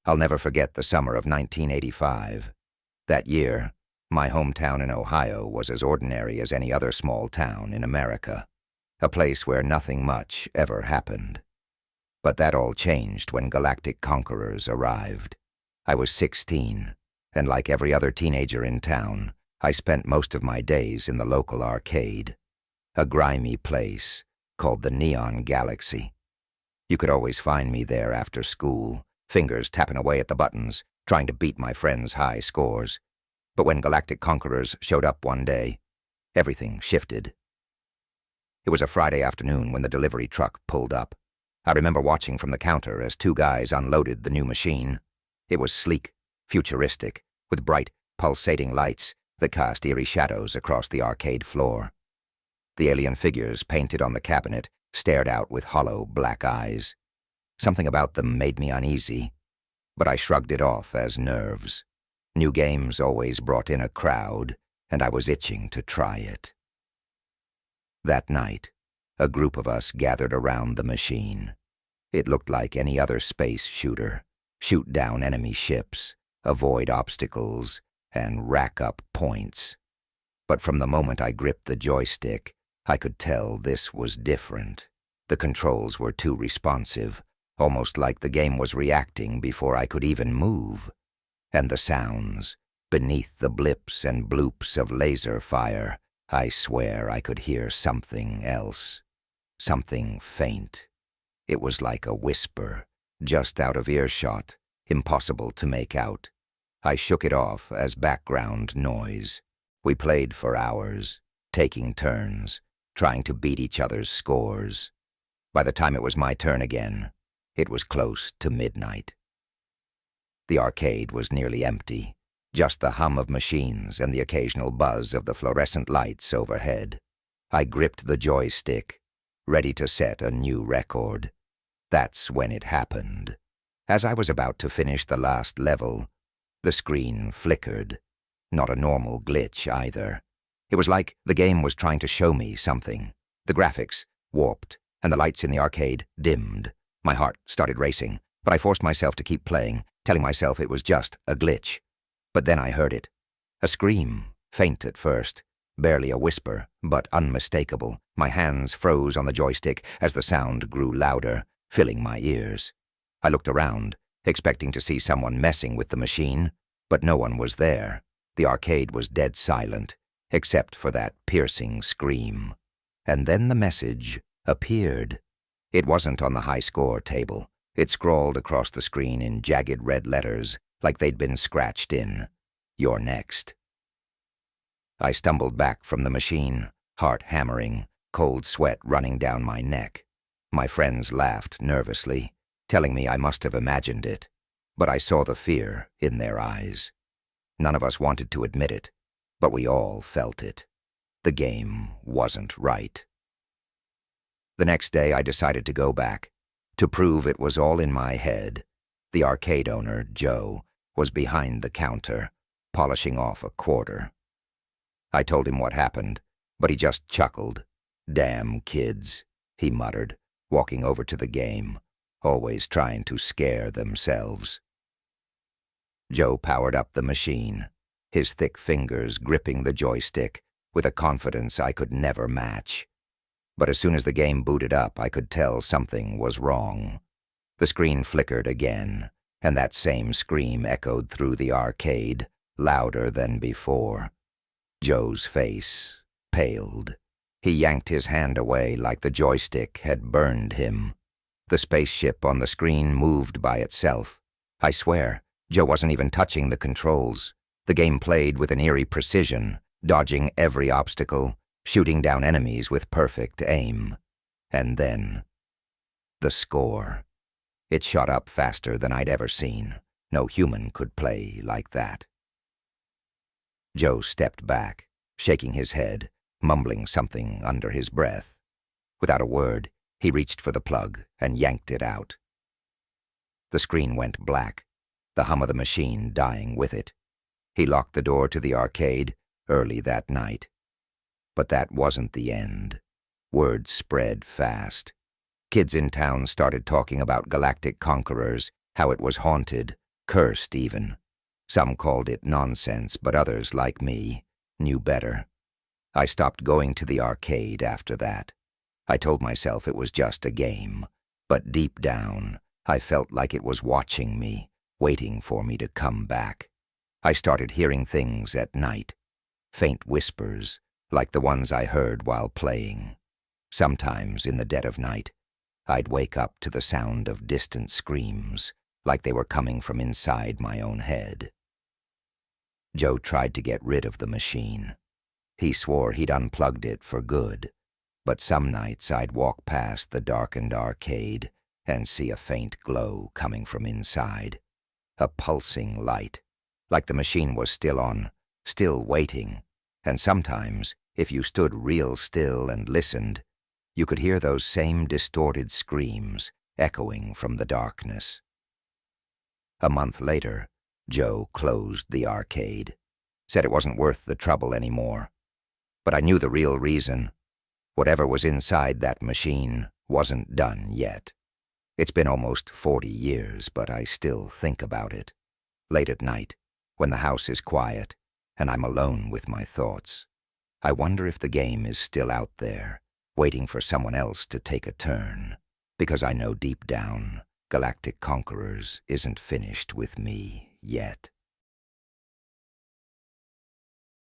I'll never forget the summer of 1985. That year, my hometown in Ohio was as ordinary as any other small town in America, a place where nothing much ever happened. But that all changed when galactic conquerors arrived. I was 16, and like every other teenager in town, I spent most of my days in the local arcade, a grimy place called the Neon Galaxy. You could always find me there after school, fingers tapping away at the buttons, trying to beat my friends' high scores. But when galactic conquerors showed up one day, everything shifted. It was a Friday afternoon when the delivery truck pulled up. I remember watching from the counter as two guys unloaded the new machine. It was sleek, futuristic, with bright, pulsating lights that cast eerie shadows across the arcade floor. The alien figures painted on the cabinet stared out with hollow black eyes. Something about them made me uneasy, but I shrugged it off as nerves. New games always brought in a crowd, and I was itching to try it. That night, a group of us gathered around the machine. It looked like any other space shooter. Shoot down enemy ships, avoid obstacles, and rack up points. But from the moment I gripped the joystick, I could tell this was different. The controls were too responsive, almost like the game was reacting before I could even move. And the sounds, beneath the blips and bloops of laser fire, I swear I could hear something else. Something faint. It was like a whisper, just out of earshot, impossible to make out. I shook it off as background noise. We played for hours, taking turns, trying to beat each other's scores. By the time it was my turn again, it was close to midnight. The arcade was nearly empty, just the hum of machines and the occasional buzz of the fluorescent lights overhead. I gripped the joystick, ready to set a new record. That's when it happened. As I was about to finish the last level, the screen flickered. Not a normal glitch either. It was like the game was trying to show me something. The graphics warped, and the lights in the arcade dimmed. My heart started racing, but I forced myself to keep playing, telling myself it was just a glitch. But then I heard it. A scream, faint at first, barely a whisper, but unmistakable. My hands froze on the joystick as the sound grew louder, filling my ears. I looked around, expecting to see someone messing with the machine, but no one was there. The arcade was dead silent, except for that piercing scream. And then the message appeared. It wasn't on the high score table. It scrawled across the screen in jagged red letters, like they'd been scratched in. You're next. I stumbled back from the machine, heart hammering, cold sweat running down my neck. My friends laughed nervously, telling me I must have imagined it, but I saw the fear in their eyes. None of us wanted to admit it, but we all felt it. The game wasn't right. The next day I decided to go back. To prove it was all in my head, the arcade owner, Joe, was behind the counter, polishing off a quarter. I told him what happened, but he just chuckled. Damn kids, he muttered, walking over to the game, always trying to scare themselves. Joe powered up the machine, his thick fingers gripping the joystick with a confidence I could never match. But as soon as the game booted up, I could tell something was wrong. The screen flickered again, and that same scream echoed through the arcade, louder than before. Joe's face paled. He yanked his hand away like the joystick had burned him. The spaceship on the screen moved by itself. I swear, Joe wasn't even touching the controls. The game played with an eerie precision, dodging every obstacle, shooting down enemies with perfect aim. And then, the score. It shot up faster than I'd ever seen. No human could play like that. Joe stepped back, shaking his head, mumbling something under his breath. Without a word, he reached for the plug and yanked it out. The screen went black, the hum of the machine dying with it. He locked the door to the arcade early that night. But that wasn't the end. Word spread fast. Kids in town started talking about galactic conquerors, how it was haunted, cursed even. Some called it nonsense, but others, like me, knew better. I stopped going to the arcade after that. I told myself it was just a game, but deep down, I felt like it was watching me, waiting for me to come back. I started hearing things at night, faint whispers, like the ones I heard while playing. Sometimes, in the dead of night, I'd wake up to the sound of distant screams, like they were coming from inside my own head. Joe tried to get rid of the machine. He swore he'd unplugged it for good, but some nights I'd walk past the darkened arcade and see a faint glow coming from inside, a pulsing light, like the machine was still on, still waiting, and sometimes, if you stood real still and listened, you could hear those same distorted screams echoing from the darkness. A month later, Joe closed the arcade, said it wasn't worth the trouble anymore. But I knew the real reason. Whatever was inside that machine wasn't done yet. It's been almost 40 years, but I still think about it. Late at night, when the house is quiet and I'm alone with my thoughts, I wonder if the game is still out there, waiting for someone else to take a turn, because I know deep down, Galactic Conquerors isn't finished with me yet.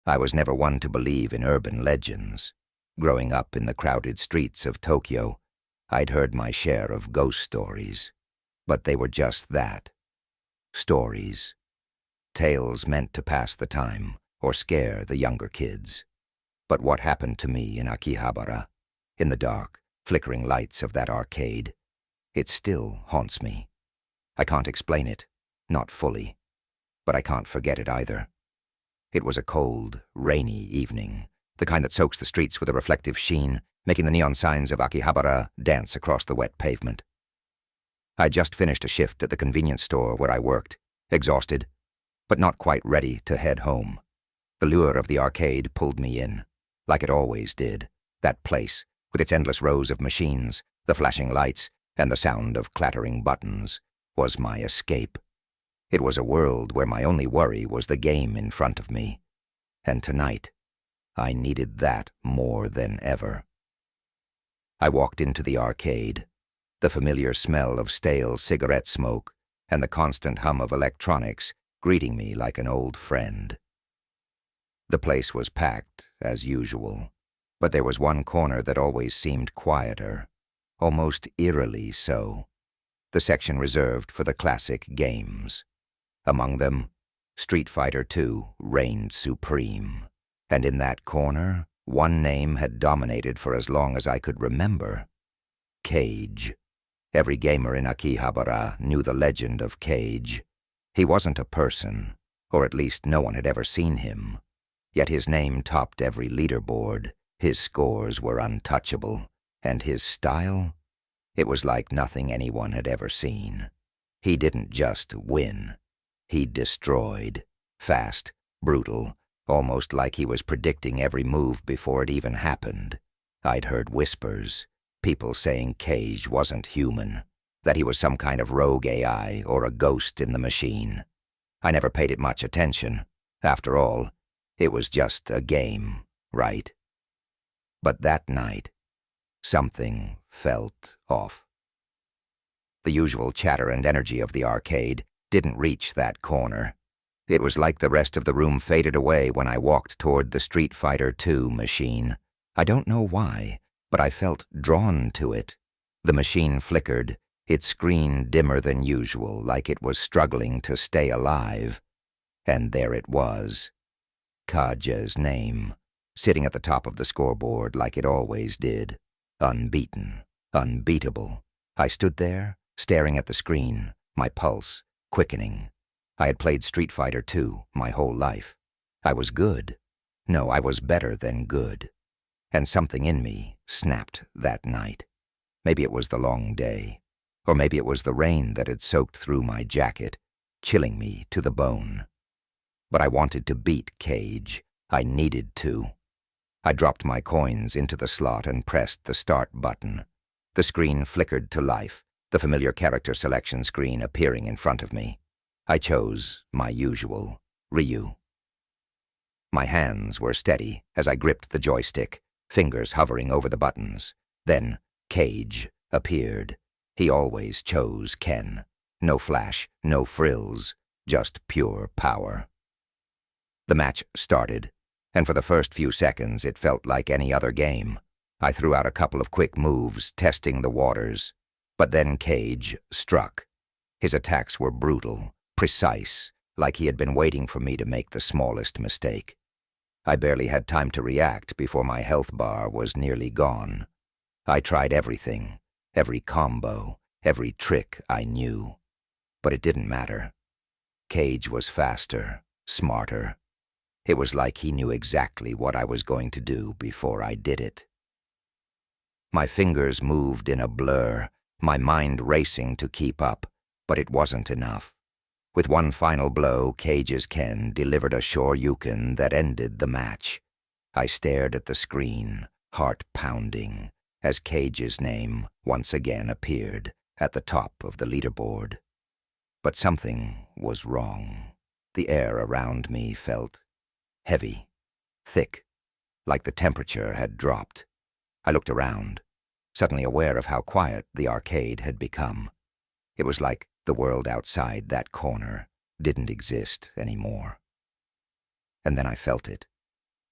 I was never one to believe in urban legends. Growing up in the crowded streets of Tokyo, I'd heard my share of ghost stories, but they were just that. Stories. Tales meant to pass the time or scare the younger kids. But what happened to me in Akihabara, in the dark, flickering lights of that arcade, it still haunts me. I can't explain it, not fully, but I can't forget it either. It was a cold, rainy evening, the kind that soaks the streets with a reflective sheen, making the neon signs of Akihabara dance across the wet pavement. I'd just finished a shift at the convenience store where I worked, exhausted, but not quite ready to head home. The lure of the arcade pulled me in, like it always did. That place, with its endless rows of machines, the flashing lights, and the sound of clattering buttons, was my escape. It was a world where my only worry was the game in front of me. And tonight, I needed that more than ever. I walked into the arcade, the familiar smell of stale cigarette smoke and the constant hum of electronics greeting me like an old friend. The place was packed, as usual, but there was one corner that always seemed quieter, almost eerily so, the section reserved for the classic games. Among them, Street Fighter II reigned supreme, and in that corner, one name had dominated for as long as I could remember: Cage. Every gamer in Akihabara knew the legend of Cage. He wasn't a person, or at least no one had ever seen him. Yet his name topped every leaderboard, his scores were untouchable, and his style? It was like nothing anyone had ever seen. He didn't just win. He destroyed. Fast, brutal, almost like he was predicting every move before it even happened. I'd heard whispers, people saying Cage wasn't human, that he was some kind of rogue AI or a ghost in the machine. I never paid it much attention. After all, it was just a game, right? But that night, something felt off. The usual chatter and energy of the arcade didn't reach that corner. It was like the rest of the room faded away when I walked toward the Street Fighter II machine. I don't know why, but I felt drawn to it. The machine flickered, its screen dimmer than usual, like it was struggling to stay alive. And there it was. Kaja's name, sitting at the top of the scoreboard like it always did. Unbeaten, unbeatable. I stood there, staring at the screen, my pulse quickening. I had played Street Fighter II my whole life. I was good. No, I was better than good. And something in me snapped that night. Maybe it was the long day, or maybe it was the rain that had soaked through my jacket, chilling me to the bone. But I wanted to beat Cage. I needed to. I dropped my coins into the slot and pressed the start button. The screen flickered to life, the familiar character selection screen appearing in front of me. I chose my usual Ryu. My hands were steady as I gripped the joystick, fingers hovering over the buttons. Then Cage appeared. He always chose Ken. No flash, no frills, just pure power. The match started, and for the first few seconds it felt like any other game. I threw out a couple of quick moves, testing the waters. But then Cage struck. His attacks were brutal, precise, like he had been waiting for me to make the smallest mistake. I barely had time to react before my health bar was nearly gone. I tried everything, every combo, every trick I knew. But it didn't matter. Cage was faster, smarter. It was like he knew exactly what I was going to do before I did it. My fingers moved in a blur, my mind racing to keep up, but it wasn't enough. With one final blow, Cage's Ken delivered a shoryuken that ended the match. I stared at the screen, heart pounding, as Cage's name once again appeared at the top of the leaderboard. But something was wrong. The air around me felt heavy, thick, like the temperature had dropped. I looked around, suddenly aware of how quiet the arcade had become. It was like the world outside that corner didn't exist anymore. And then I felt it,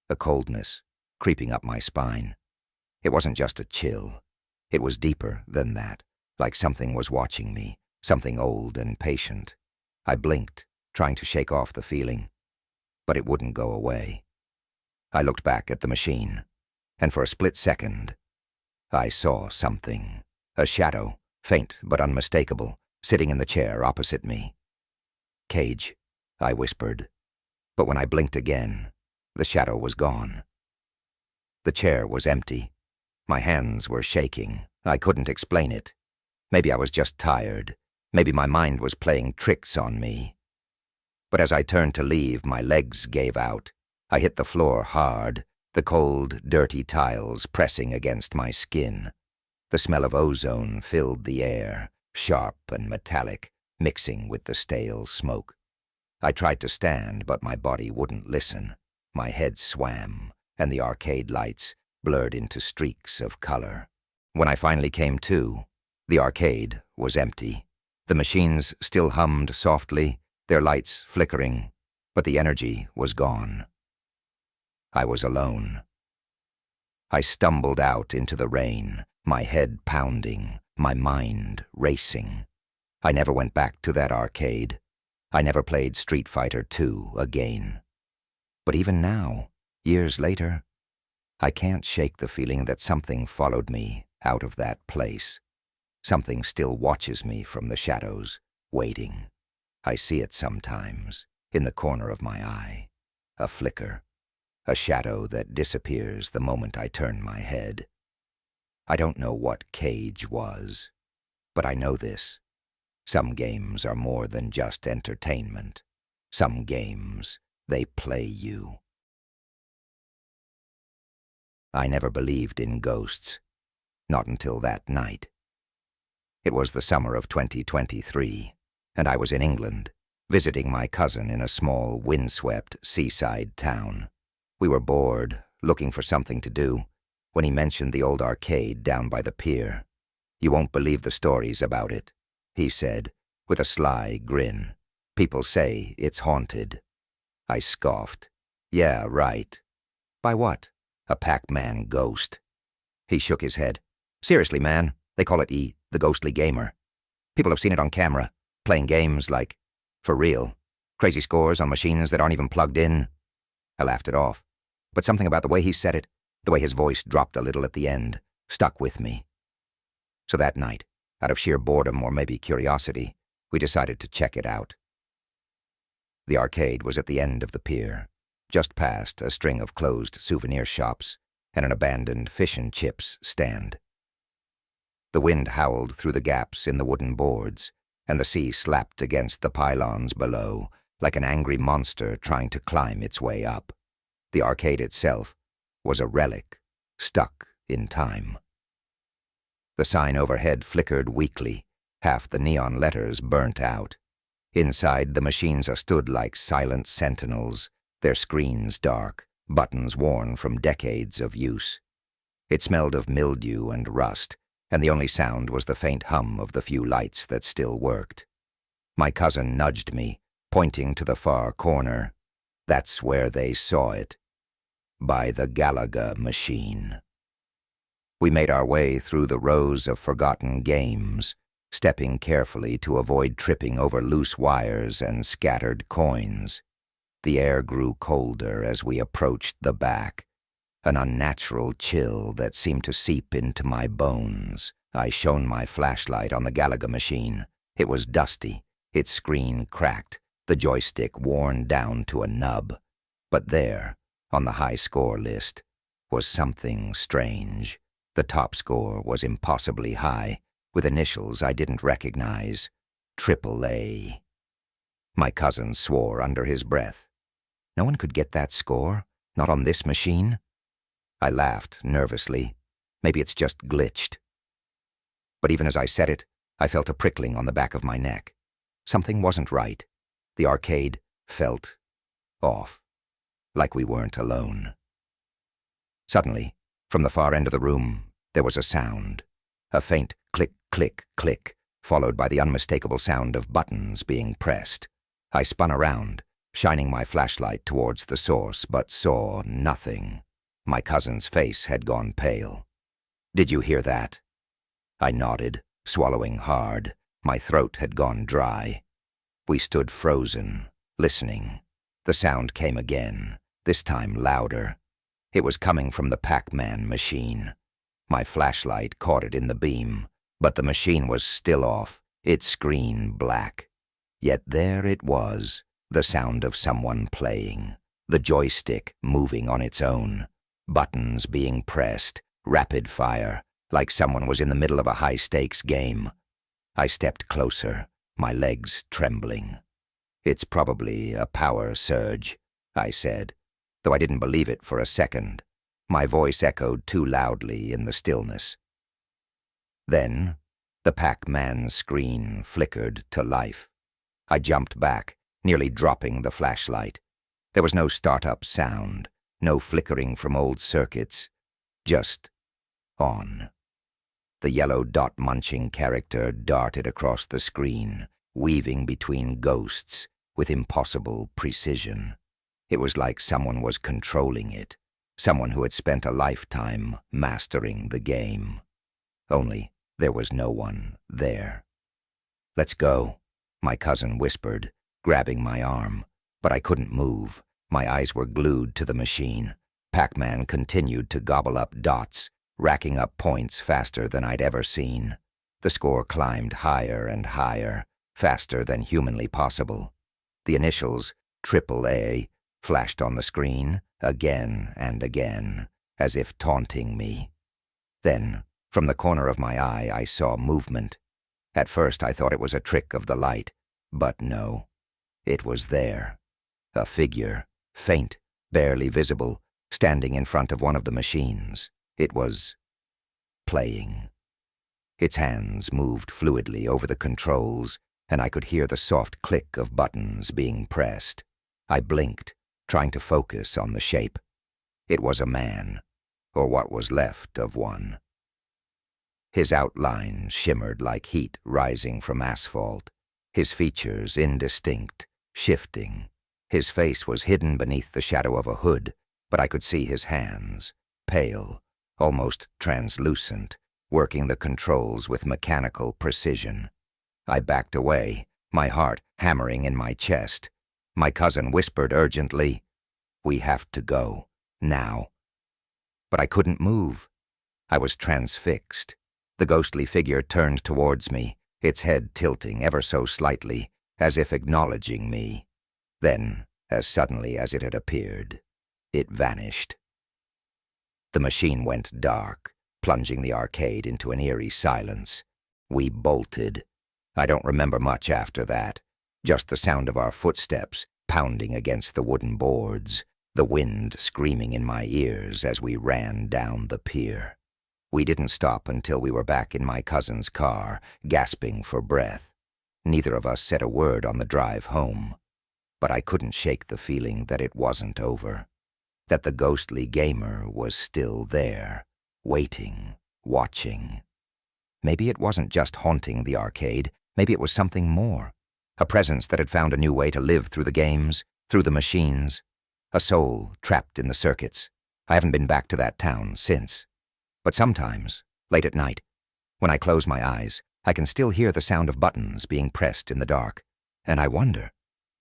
a coldness creeping up my spine. It wasn't just a chill. It was deeper than that, like something was watching me, something old and patient. I blinked, trying to shake off the feeling, but it wouldn't go away. I looked back at the machine, and for a split second, I saw something, a shadow, faint but unmistakable, sitting in the chair opposite me. "Cage," I whispered, but when I blinked again, the shadow was gone. The chair was empty. My hands were shaking. I couldn't explain it. Maybe I was just tired. Maybe my mind was playing tricks on me. But as I turned to leave, my legs gave out. I hit the floor hard, the cold, dirty tiles pressing against my skin. The smell of ozone filled the air, sharp and metallic, mixing with the stale smoke. I tried to stand, but my body wouldn't listen. My head swam, and the arcade lights blurred into streaks of color. When I finally came to, the arcade was empty. The machines still hummed softly, their lights flickering, but the energy was gone. I was alone. I stumbled out into the rain, my head pounding, my mind racing. I never went back to that arcade. I never played Street Fighter II again. But even now, years later, I can't shake the feeling that something followed me out of that place. Something still watches me from the shadows, waiting. I see it sometimes, in the corner of my eye. A flicker, a shadow that disappears the moment I turn my head. I don't know what Cage was, but I know this. Some games are more than just entertainment. Some games, they play you. I never believed in ghosts, not until that night. It was the summer of 2023, and I was in England, visiting my cousin in a small, windswept seaside town. We were bored, looking for something to do, when he mentioned the old arcade down by the pier. "You won't believe the stories about it," he said, with a sly grin. "People say it's haunted." I scoffed. "Yeah, right. By what? A Pac-Man ghost." He shook his head. "Seriously, man, they call it the ghostly gamer. People have seen it on camera, playing games like, for real, crazy scores on machines that aren't even plugged in." I laughed it off, but something about the way he said it, the way his voice dropped a little at the end, stuck with me. So that night, out of sheer boredom or maybe curiosity, we decided to check it out. The arcade was at the end of the pier, just past a string of closed souvenir shops and an abandoned fish and chips stand. The wind howled through the gaps in the wooden boards, and the sea slapped against the pylons below, like an angry monster trying to climb its way up. The arcade itself was a relic, stuck in time. The sign overhead flickered weakly, half the neon letters burnt out. Inside, the machines stood like silent sentinels, their screens dark, buttons worn from decades of use. It smelled of mildew and rust, and the only sound was the faint hum of the few lights that still worked. My cousin nudged me, pointing to the far corner. That's where they saw it. By the Galaga machine. We made our way through the rows of forgotten games, stepping carefully to avoid tripping over loose wires and scattered coins. The air grew colder as we approached the back, an unnatural chill that seemed to seep into my bones. I shone my flashlight on the Galaga machine. It was dusty, its screen cracked, the joystick worn down to a nub. But there, on the high score list, was something strange. The top score was impossibly high, with initials I didn't recognize. AAA. My cousin swore under his breath. No one could get that score, not on this machine. I laughed nervously. Maybe it's just glitched. But even as I said it, I felt a prickling on the back of my neck. Something wasn't right. The arcade felt off, like we weren't alone. Suddenly, from the far end of the room, there was a sound. A faint click, click, click, followed by the unmistakable sound of buttons being pressed. I spun around, shining my flashlight towards the source, but saw nothing. My cousin's face had gone pale. "Did you hear that?" I nodded, swallowing hard. My throat had gone dry. We stood frozen, listening. The sound came again, this time louder. It was coming from the Pac-Man machine. My flashlight caught it in the beam, but the machine was still off, its screen black. Yet there it was, the sound of someone playing, the joystick moving on its own, buttons being pressed, rapid fire, like someone was in the middle of a high-stakes game. I stepped closer, my legs trembling. "It's probably a power surge," I said, though I didn't believe it for a second. My voice echoed too loudly in the stillness. Then, the Pac-Man screen flickered to life. I jumped back, nearly dropping the flashlight. There was no start-up sound, no flickering from old circuits, just on. The yellow dot-munching character darted across the screen, weaving between ghosts with impossible precision. It was like someone was controlling it, someone who had spent a lifetime mastering the game. Only there was no one there. "Let's go," my cousin whispered, grabbing my arm, but I couldn't move. My eyes were glued to the machine. Pac-Man continued to gobble up dots, racking up points faster than I'd ever seen. The score climbed higher and higher, faster than humanly possible. The initials, AAA, flashed on the screen again and again, as if taunting me. Then, from the corner of my eye, I saw movement. At first I thought it was a trick of the light, but no. It was there. A figure, faint, barely visible, standing in front of one of the machines. It was playing. Its hands moved fluidly over the controls, and I could hear the soft click of buttons being pressed. I blinked, trying to focus on the shape. It was a man, or what was left of one. His outline shimmered like heat rising from asphalt, his features indistinct, shifting. His face was hidden beneath the shadow of a hood, but I could see his hands, pale, almost translucent, working the controls with mechanical precision. I backed away, my heart hammering in my chest. My cousin whispered urgently, "We have to go, now." But I couldn't move. I was transfixed. The ghostly figure turned towards me, its head tilting ever so slightly, as if acknowledging me. Then, as suddenly as it had appeared, it vanished. The machine went dark, plunging the arcade into an eerie silence. We bolted. I don't remember much after that, just the sound of our footsteps pounding against the wooden boards, the wind screaming in my ears as we ran down the pier. We didn't stop until we were back in my cousin's car, gasping for breath. Neither of us said a word on the drive home, but I couldn't shake the feeling that it wasn't over, that the ghostly gamer was still there, waiting, watching. Maybe it wasn't just haunting the arcade, maybe it was something more, a presence that had found a new way to live through the games, through the machines, a soul trapped in the circuits. I haven't been back to that town since. But sometimes, late at night, when I close my eyes, I can still hear the sound of buttons being pressed in the dark, and I wonder,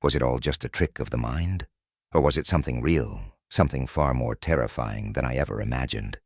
was it all just a trick of the mind? Or was it something real, something far more terrifying than I ever imagined?